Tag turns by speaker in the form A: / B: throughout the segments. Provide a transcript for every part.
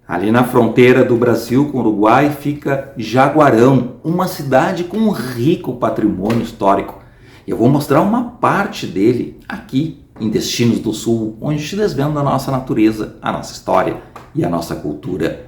A: Ali na fronteira do Brasil com o Uruguai fica Jaguarão, uma cidade com um rico patrimônio histórico. Eu vou mostrar uma parte dele aqui em Destinos do Sul, onde te desvenda a nossa natureza, a nossa história e a nossa cultura.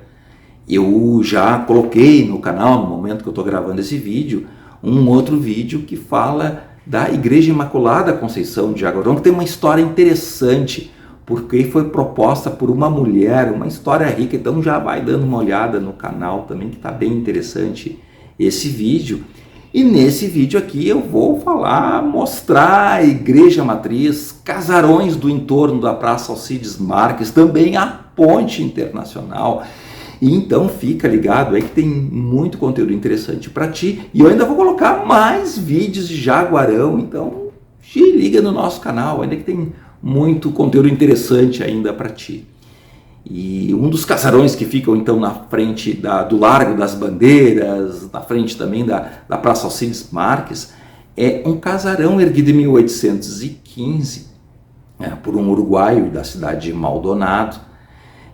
A: Eu já coloquei no canal, no momento que eu estou gravando esse vídeo, um outro vídeo que fala da Igreja Imaculada Conceição de Jaguarão, que tem uma história interessante, porque foi proposta por uma mulher, uma história rica. Então já vai dando uma olhada no canal também, que está bem interessante esse vídeo. E nesse vídeo aqui eu vou mostrar a Igreja Matriz, casarões do entorno da Praça Alcides Marques, também a Ponte Internacional. E então fica ligado aí que tem muito conteúdo interessante para ti. E eu ainda vou colocar mais vídeos de Jaguarão, então te liga no nosso canal, ainda que tem muito conteúdo interessante ainda para ti. E um dos casarões que ficam então na frente do Largo das Bandeiras, na frente também da Praça Alcides Marques, é um casarão erguido em 1815 por um uruguaio da cidade de Maldonado,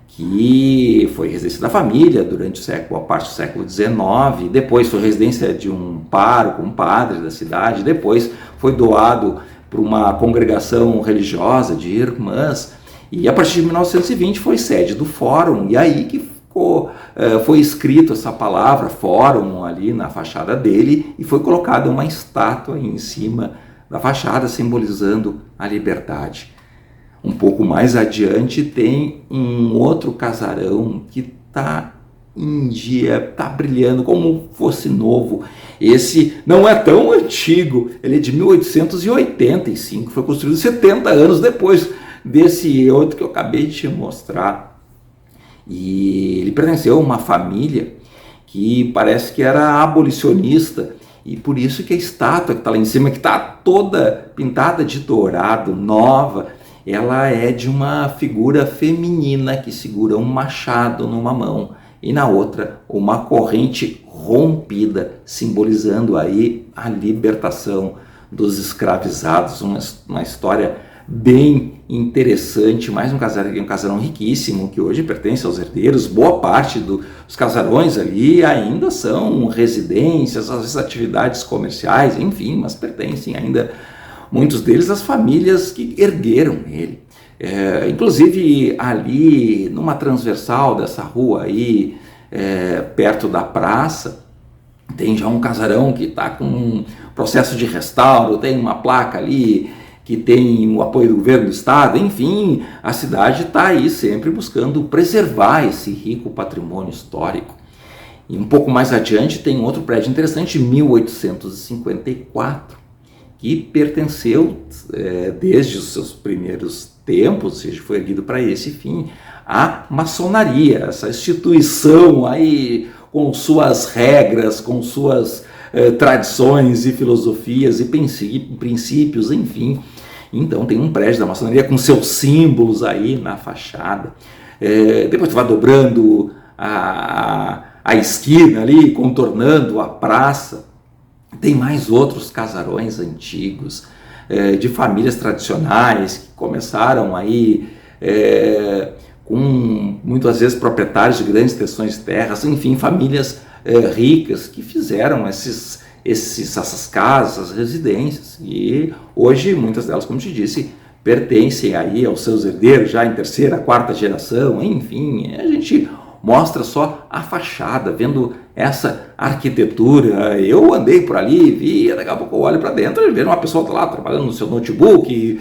A: que foi residência da família durante a parte do século XIX, depois foi residência de um pároco, um padre da cidade, depois foi doado para uma congregação religiosa de irmãs, e a partir de 1920 foi sede do Fórum, e aí que foi escrito essa palavra Fórum ali na fachada dele, e foi colocada uma estátua em cima da fachada simbolizando a liberdade. Um pouco mais adiante tem um outro casarão que está em dia, está brilhando como fosse novo. Esse não é tão antigo, ele é de 1885, foi construído 70 anos depois desse outro que eu acabei de te mostrar. E ele pertenceu a uma família que parece que era abolicionista, e por isso que a estátua que está lá em cima, que está toda pintada de dourado, nova, ela é de uma figura feminina que segura um machado numa mão e na outra uma corrente rompida, simbolizando aí a libertação dos escravizados. Uma história bem interessante, mais um casarão riquíssimo que hoje pertence aos herdeiros. Boa parte dos casarões ali ainda são residências, às vezes atividades comerciais, enfim, mas pertencem ainda muitos deles às famílias que ergueram ele. Inclusive ali numa transversal dessa rua aí, perto da praça, tem já um casarão que está com um processo de restauro, tem uma placa ali que tem o apoio do governo do estado, enfim, a cidade está aí sempre buscando preservar esse rico patrimônio histórico. E um pouco mais adiante tem outro prédio interessante, 1854, que pertenceu desde os seus primeiros tempos, ou seja, foi erguido para esse fim, à maçonaria, essa instituição aí com suas regras, com suas tradições e filosofias e princípios, enfim. Então tem um prédio da maçonaria com seus símbolos aí na fachada. Depois tu vai dobrando a esquina ali, contornando a praça. Tem mais outros casarões antigos, de famílias tradicionais, que começaram aí com muitas vezes proprietários de grandes extensões de terras, enfim, famílias ricas que fizeram essas casas, essas residências, e hoje muitas delas, como te disse, pertencem aí aos seus herdeiros, já em terceira, quarta geração, enfim, a gente mostra só a fachada, vendo essa arquitetura. Eu andei por ali, vi, daqui a pouco eu olho para dentro e vejo uma pessoa lá trabalhando no seu notebook,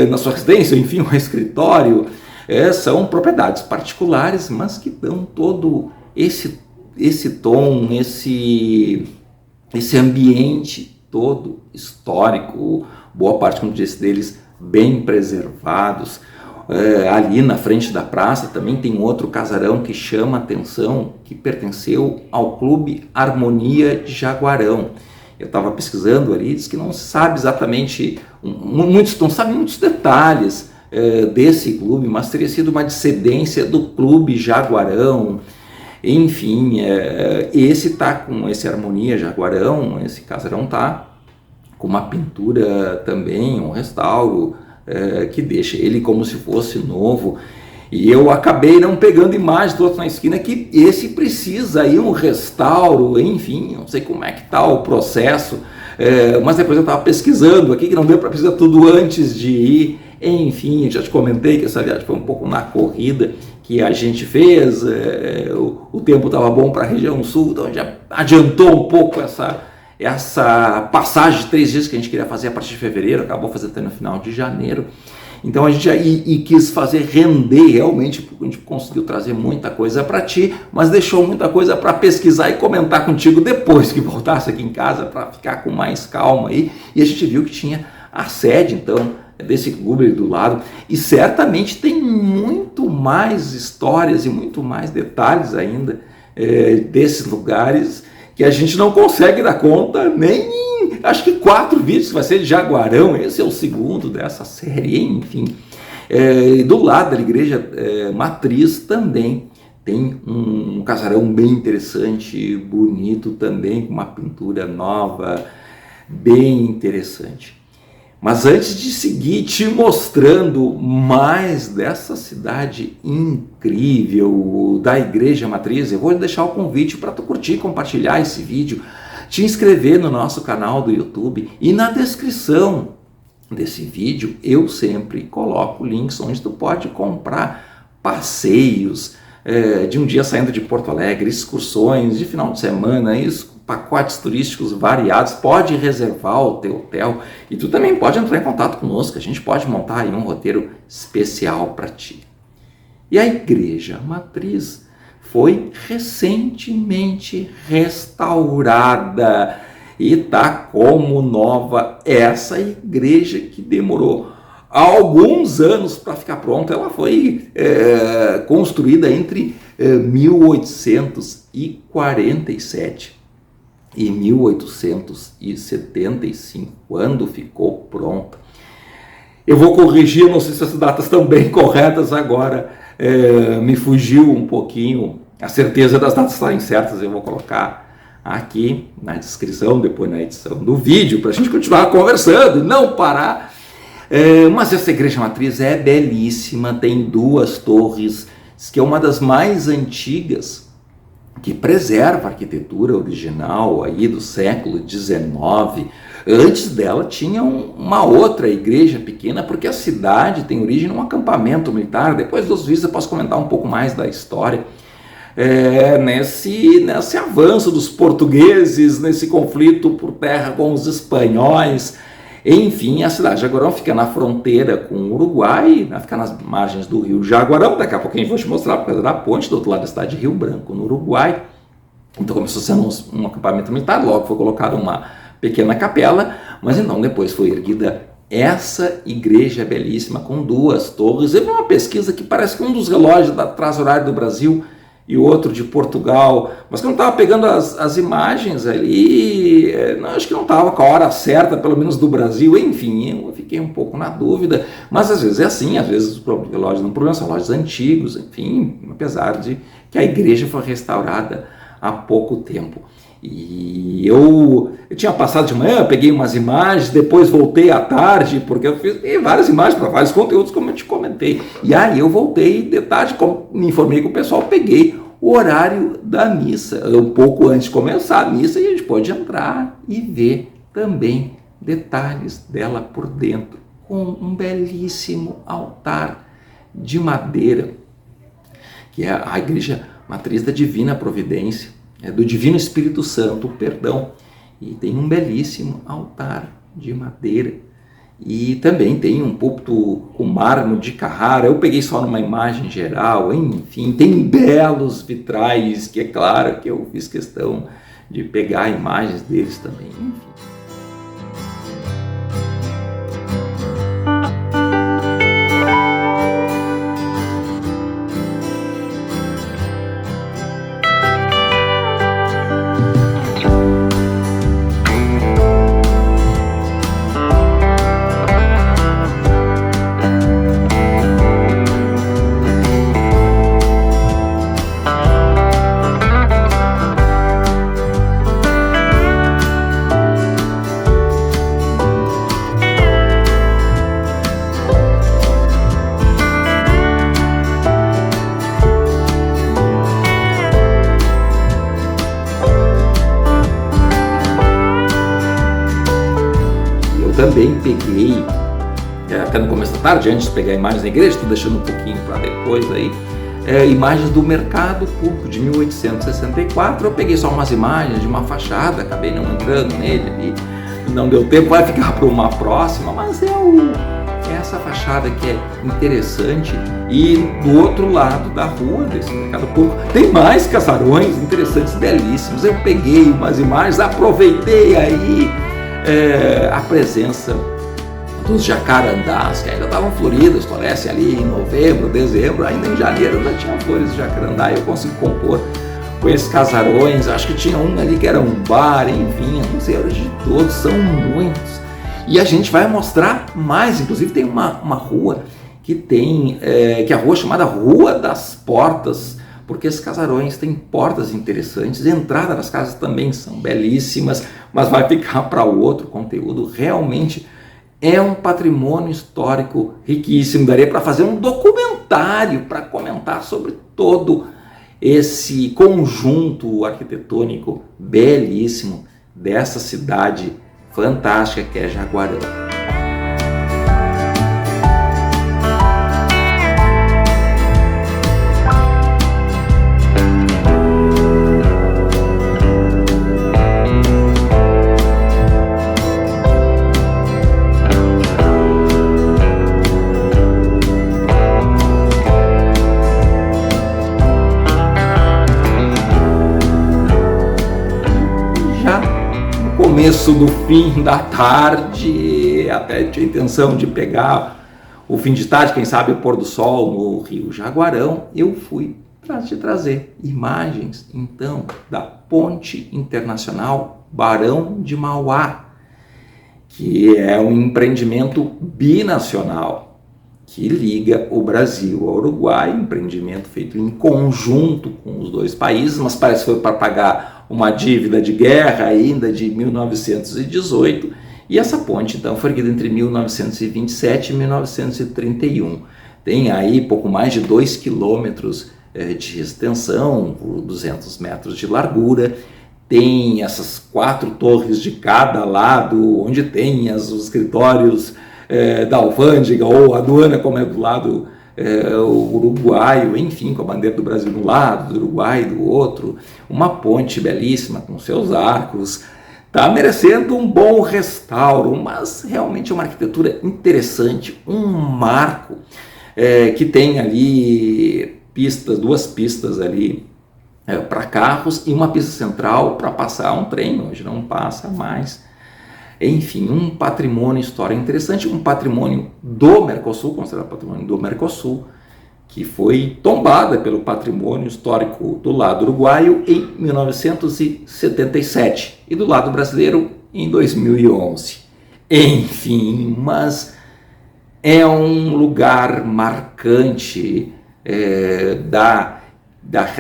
A: na sua residência, enfim, um escritório. São propriedades particulares, mas que dão todo esse tom, esse ambiente todo histórico, boa parte, como disse, deles bem preservados. Ali na frente da praça também tem outro casarão que chama atenção, que pertenceu ao Clube Harmonia de Jaguarão. Eu estava pesquisando ali, diz que não se sabe exatamente, não sabem muitos detalhes desse clube, mas teria sido uma descendência do Clube Jaguarão. Enfim, esse Harmonia Jaguarão, esse casarão tá com uma pintura também, um restauro, que deixa ele como se fosse novo. E eu acabei não pegando imagens do outro na esquina, que esse precisa aí um restauro, enfim, não sei como é que está o processo, mas depois eu estava pesquisando aqui que não deu para precisar tudo antes de ir. Enfim, já te comentei que essa viagem foi um pouco na corrida que a gente fez, o tempo estava bom para a região sul, então já adiantou um pouco essa passagem de 3 dias que a gente queria fazer a partir de fevereiro, acabou fazendo até no final de janeiro. Então a gente aí quis fazer render realmente, porque a gente conseguiu trazer muita coisa para ti, mas deixou muita coisa para pesquisar e comentar contigo depois que voltasse aqui em casa, para ficar com mais calma aí. E a gente viu que tinha a sede, então, desse clube do lado, e certamente tem muito mais histórias e muito mais detalhes ainda desses lugares que a gente não consegue dar conta nem em, acho que 4 vídeos, vai ser de Jaguarão, esse é o segundo dessa série, enfim. Do lado da igreja matriz também tem um casarão bem interessante, bonito também, com uma pintura nova, bem interessante. Mas antes de seguir te mostrando mais dessa cidade incrível da Igreja Matriz, eu vou deixar o convite para tu curtir, compartilhar esse vídeo, te inscrever no nosso canal do YouTube, e na descrição desse vídeo eu sempre coloco links onde tu pode comprar passeios de um dia saindo de Porto Alegre, excursões de final de semana, pacotes turísticos variados. Pode reservar o teu hotel e tu também pode entrar em contato conosco, a gente pode montar aí um roteiro especial para ti. E a Igreja Matriz foi recentemente restaurada e tá como nova. Essa igreja que demorou alguns anos para ficar pronta, ela foi construída entre 1847 e 1875, quando ficou pronta. Eu vou corrigir, não sei se as datas estão bem corretas agora, me fugiu um pouquinho, a certeza das datas estarem certas eu vou colocar aqui na descrição, depois na edição do vídeo, para a gente continuar conversando e não parar. Mas essa igreja matriz é belíssima, tem 2 torres, que é uma das mais antigas, que preserva a arquitetura original aí do século XIX. Antes dela tinha uma outra igreja pequena, porque a cidade tem origem num acampamento militar. Depois dos vídeos eu posso comentar um pouco mais da história. Nesse avanço dos portugueses, nesse conflito por terra com os espanhóis. Enfim, a cidade de Jaguarão fica na fronteira com o Uruguai, fica nas margens do rio Jaguarão. Daqui a pouquinho eu vou te mostrar por causa da ponte do outro lado da cidade de Rio Branco, no Uruguai. Então começou sendo um acampamento militar, logo foi colocada uma pequena capela, mas então depois foi erguida essa igreja belíssima com 2 torres. Eu vi uma pesquisa que parece que um dos relógios da traço horário do Brasil e outro de Portugal, mas quando eu estava pegando as imagens ali, acho que não estava com a hora certa, pelo menos do Brasil. Enfim, eu fiquei um pouco na dúvida, mas às vezes é assim, às vezes os relógios não problemam, são relógios antigos, enfim, apesar de que a igreja foi restaurada há pouco tempo. E eu tinha passado de manhã, peguei umas imagens, depois voltei à tarde, porque eu fiz várias imagens para vários conteúdos, como eu te comentei. E aí eu voltei de tarde, me informei com o pessoal, peguei o horário da missa, um pouco antes de começar a missa, e a gente pode entrar e ver também detalhes dela por dentro, com um belíssimo altar de madeira, que é a Igreja Matriz da Divina Providência, do Divino Espírito Santo, perdão, e tem um belíssimo altar de madeira, e também tem um púlpito com mármore de Carrara. Eu peguei só numa imagem geral, enfim, tem belos vitrais, que é claro que eu fiz questão de pegar imagens deles também, enfim. também peguei, até no começo da tarde, antes de pegar imagens da igreja, estou deixando um pouquinho para depois aí, imagens do mercado público de 1864. Eu peguei só umas imagens de uma fachada, acabei não entrando nele ali, não deu tempo, vai ficar para uma próxima, mas é essa fachada que é interessante. E do outro lado da rua desse mercado público tem mais casarões interessantes, belíssimos. Eu peguei umas imagens, aproveitei aí a presença dos jacarandás, que ainda estavam floridas, florescem ali em novembro, dezembro, ainda em janeiro já tinha flores de jacarandá. Eu consigo compor com esses casarões. Acho que tinha um ali que era um bar, enfim, não sei de todos, são muitos. E a gente vai mostrar mais, inclusive tem uma rua que tem, que é a rua chamada Rua das Portas, porque esses casarões têm portas interessantes, a entrada das casas também são belíssimas, mas vai ficar para outro conteúdo. Realmente é um patrimônio histórico riquíssimo. Daria para fazer um documentário para comentar sobre todo esse conjunto arquitetônico belíssimo dessa cidade fantástica que é Jaguarão. Começo do fim da tarde, até tinha intenção de pegar o fim de tarde, quem sabe o pôr do sol no Rio Jaguarão. Eu fui para te trazer imagens então da Ponte Internacional Barão de Mauá, que é um empreendimento binacional que liga o Brasil ao Uruguai, empreendimento feito em conjunto com os dois países, mas parece que foi para pagar uma dívida de guerra ainda de 1918, e essa ponte então foi erguida entre 1927 e 1931. Tem aí pouco mais de 2 quilômetros de extensão, por 200 metros de largura, tem essas 4 torres de cada lado, onde tem os escritórios da alfândega ou a aduana, como é do lado o uruguaio, enfim, com a bandeira do Brasil de um lado, do Uruguai do outro, uma ponte belíssima com seus arcos, está merecendo um bom restauro, mas realmente é uma arquitetura interessante, um marco que tem ali pistas, 2 pistas ali para carros e uma pista central para passar um trem, hoje não passa mais. Enfim, um patrimônio histórico interessante, um patrimônio do Mercosul, considerado patrimônio do Mercosul, que foi tombada pelo patrimônio histórico do lado uruguaio em 1977 e do lado brasileiro em 2011. Enfim, mas é um lugar marcante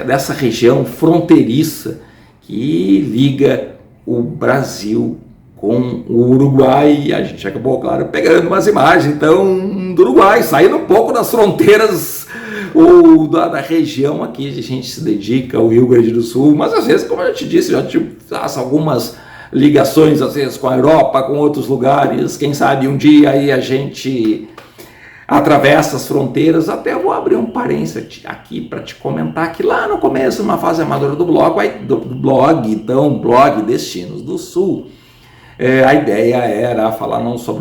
A: dessa região fronteiriça que liga o Brasil com o Uruguai. A gente acabou, claro, pegando umas imagens então do Uruguai, saindo um pouco das fronteiras ou da região aqui a gente se dedica ao Rio Grande do Sul, mas às vezes, como eu te disse, já faço algumas ligações às vezes com a Europa, com outros lugares, quem sabe um dia aí a gente atravessa as fronteiras. Até vou abrir um parênteses aqui para te comentar que lá no começo, numa fase amadora do blog, blog Destinos do Sul, a ideia era falar não só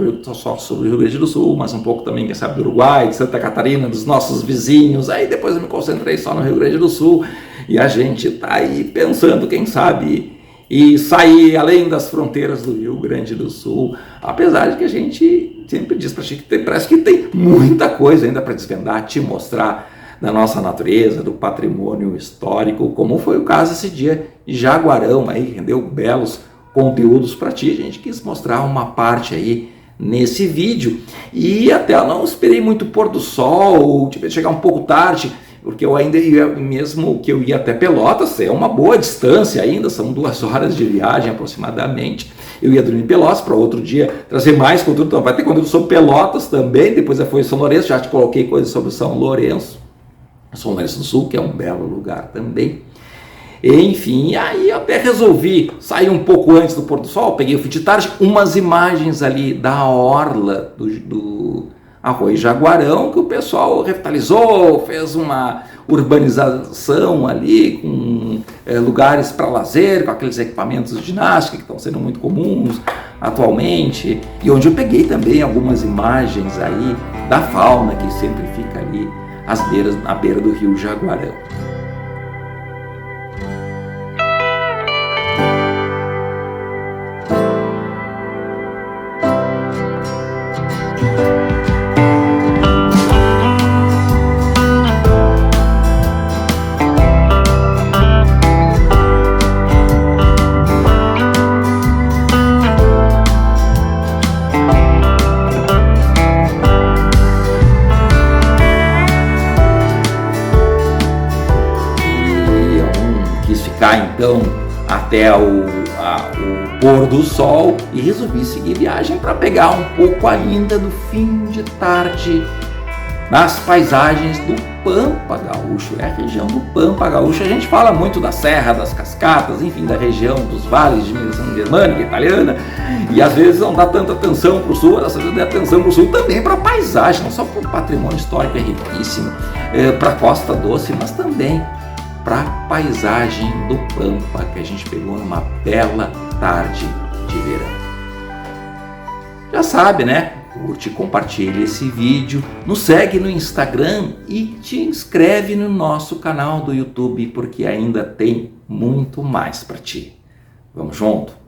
A: sobre o Rio Grande do Sul, mas um pouco também, quem sabe, do Uruguai, de Santa Catarina, dos nossos vizinhos. Aí depois eu me concentrei só no Rio Grande do Sul, e a gente está aí pensando, quem sabe, e sair além das fronteiras do Rio Grande do Sul, apesar de que a gente sempre diz para ti que parece que tem muita coisa ainda para desvendar, te mostrar da nossa natureza, do patrimônio histórico, como foi o caso esse dia de Jaguarão, aí rendeu belos conteúdos para ti. A gente quis mostrar uma parte aí nesse vídeo, e até eu não esperei muito pôr do sol, tive que chegar um pouco tarde, porque eu ainda ia, mesmo que eu ia até Pelotas, é uma boa distância ainda, são 2 horas de viagem aproximadamente. Eu ia dormir em Pelotas para outro dia trazer mais conteúdo, então vai ter conteúdo sobre Pelotas também, depois foi São Lourenço, já te coloquei coisas sobre São Lourenço do Sul, que é um belo lugar também. Enfim, aí eu até resolvi sair um pouco antes do pôr do sol, peguei o fim de tarde, umas imagens ali da orla do Arroio Jaguarão, que o pessoal revitalizou, fez uma urbanização ali, com lugares para lazer, com aqueles equipamentos de ginástica que estão sendo muito comuns atualmente, e onde eu peguei também algumas imagens aí da fauna que sempre fica ali à beira do rio Jaguarão. Então até o pôr do sol e resolvi seguir viagem para pegar um pouco ainda do fim de tarde nas paisagens do Pampa Gaúcho. É a região do Pampa Gaúcho. A gente fala muito da Serra das Cascatas, enfim, da região dos vales de dimensão germânica, italiana, e às vezes não dá tanta atenção para o sul, às vezes dá atenção para o sul também para a paisagem, não só para o patrimônio histórico, é riquíssimo, para a Costa Doce, mas também para a paisagem do Pampa, que a gente pegou numa bela tarde de verão. Já sabe, né? Curte, compartilha esse vídeo, nos segue no Instagram e te inscreve no nosso canal do YouTube, porque ainda tem muito mais para ti. Vamos junto?